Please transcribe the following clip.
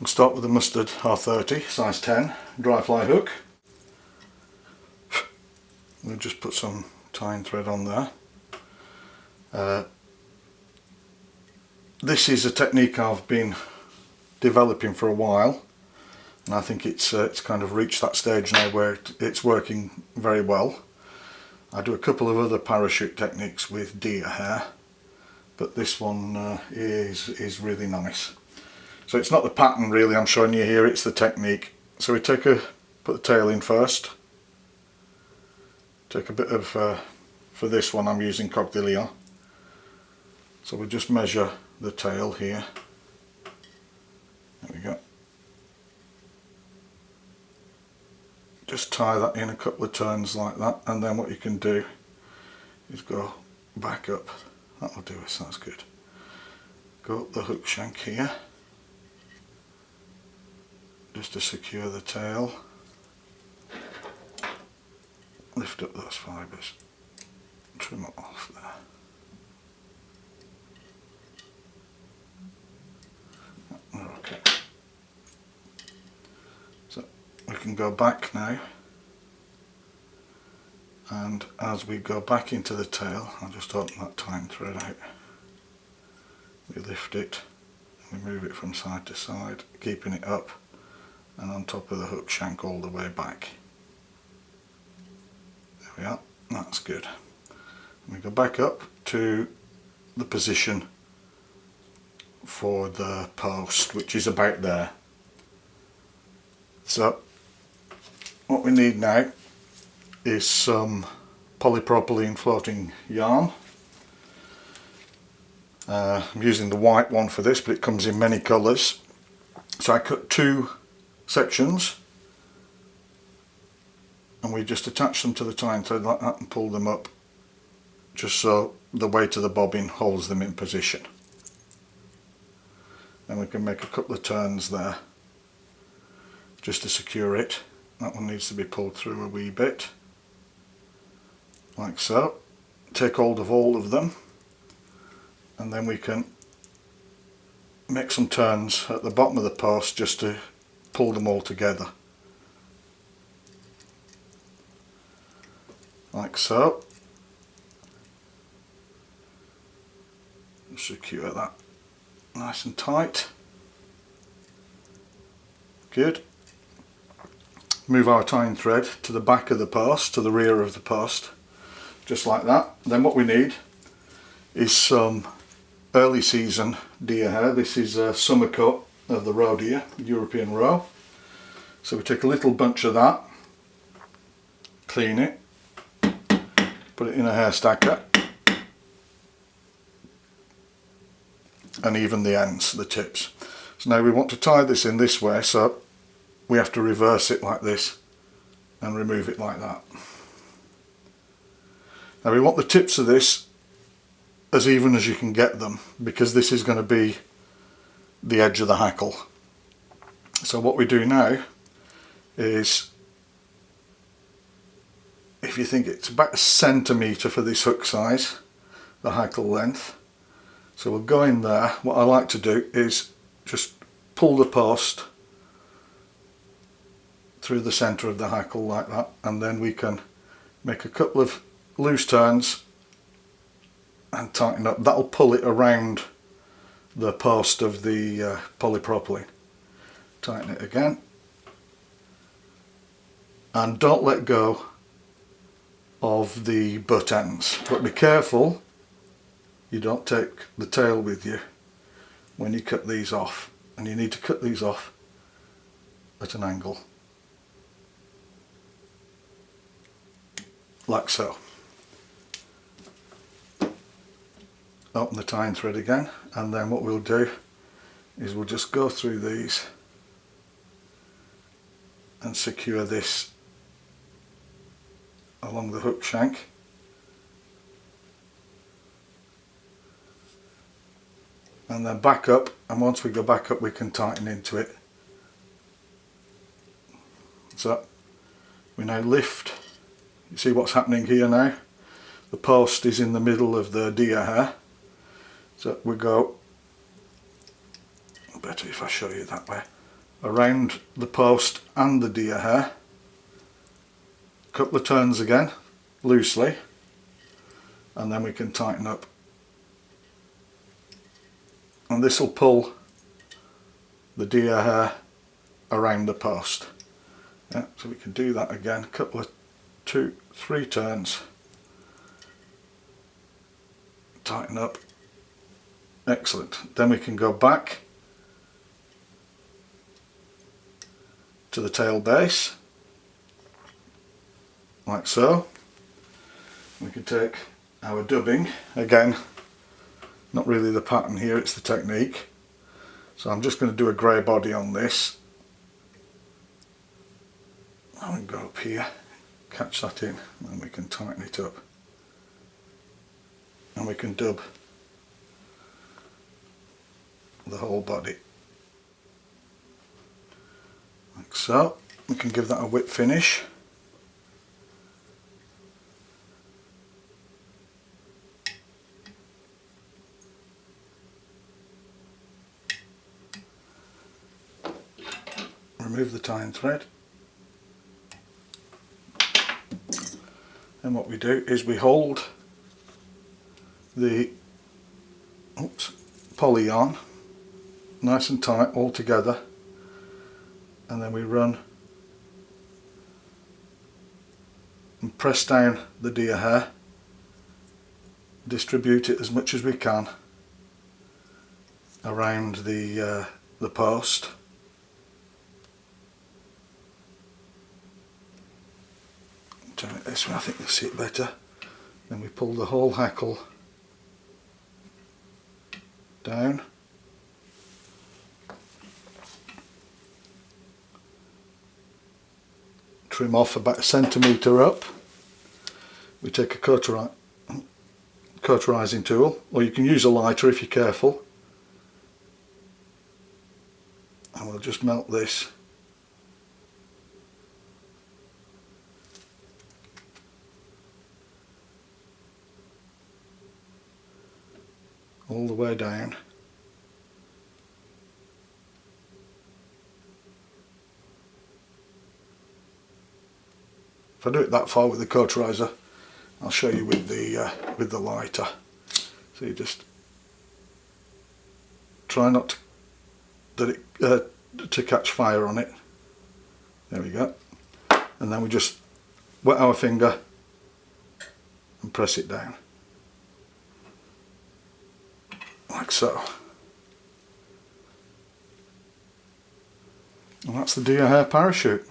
We'll start with the mustard R30 size 10 dry fly hook. We'll just put some tying thread on there. This is a technique I've been developing for a while, and I think it's kind of reached that stage now where it's working very well. I do a couple of other parachute techniques with deer hair, but this one is really nice. So it's not the pattern really I'm showing you here, it's the technique. So we put the tail in first. Take a bit of, for this one I'm using coq de lion. So we just measure the tail here. There we go. Just tie that in a couple of turns like that, and then what you can do is go back up. That'll do us, that's good. Go up the hook shank here, just to secure the tail. Lift up those fibres, trim it off there. Okay. So we can go back now, and as we go back into the tail, I'll just open that tying thread out. We lift it, and we move it from side to side, keeping it up and on top of the hook shank all the way back. There we are, that's good. And we go back up to the position for the post, which is about there. So what we need now is some polypropylene floating yarn. I'm using the white one for this, but it comes in many colours. So I cut 2 sections, and we just attach them to the tying thread like that and pull them up, just so the weight of the bobbin holds them in position. Then we can make a couple of turns there just to secure it. That one needs to be pulled through a wee bit, like so. Take hold of all of them, and then we can make some turns at the bottom of the post just to pull them all together, like so. Secure that nice and tight. Good. Move our tying thread to the back of the post, to the rear of the post, just like that. Then what we need is some early season deer hair. This is a summer cut of the roe deer, European roe. So we take a little bunch of that, clean it, put it in a hair stacker, and even the ends, the tips. So now we want to tie this in this way, so we have to reverse it like this and remove it like that. Now we want the tips of this as even as you can get them, because this is going to be the edge of the hackle. So what we do now is, if you think it's about 1 centimetre for this hook size, the hackle length. So we'll go in there. What I like to do is just pull the post through the centre of the hackle like that, and then we can make a couple of loose turns and tighten up. That'll pull it around the post of the polypropylene. Tighten it again, and don't let go of the butt ends, but be careful you don't take the tail with you when you cut these off, and you need to cut these off at an angle like so. Open the tying thread again, and then what we'll do is we'll just go through these and secure this along the hook shank. And then back up, and once we go back up we can tighten into it. So we now lift. You see what's happening here now? The post is in the middle of the deer hair. So we go, better if I show you that way. around the post and the deer hair. A couple of turns again, loosely, and then we can tighten up. And this will pull the deer hair around the post. Yeah, so we can do that again, a couple of 2-3 turns, tighten up. Excellent. Then we can go back to the tail base, like so. We can take our dubbing, again, not really the pattern here, it's the technique. So I'm just going to do a grey body on this. And we go up here, catch that in, and we can tighten it up. And we can dub the whole body. Like so. We can give that a whip finish. Remove the tying thread, and what we do is we hold the poly yarn nice and tight all together, and then we run and press down the deer hair, distribute it as much as we can around the post. Turn it this way, I think you'll see it better. Then we pull the whole hackle down. Trim off about 1 centimetre up. We take a cauterizing tool, or you can use a lighter if you're careful. And we'll just melt this all the way down. If I do it that far with the cauterizer, I'll show you with the lighter. So you just try not to catch fire on it. There we go. And then we just wet our finger and press it down. Like so. And that's the deer hair parachute.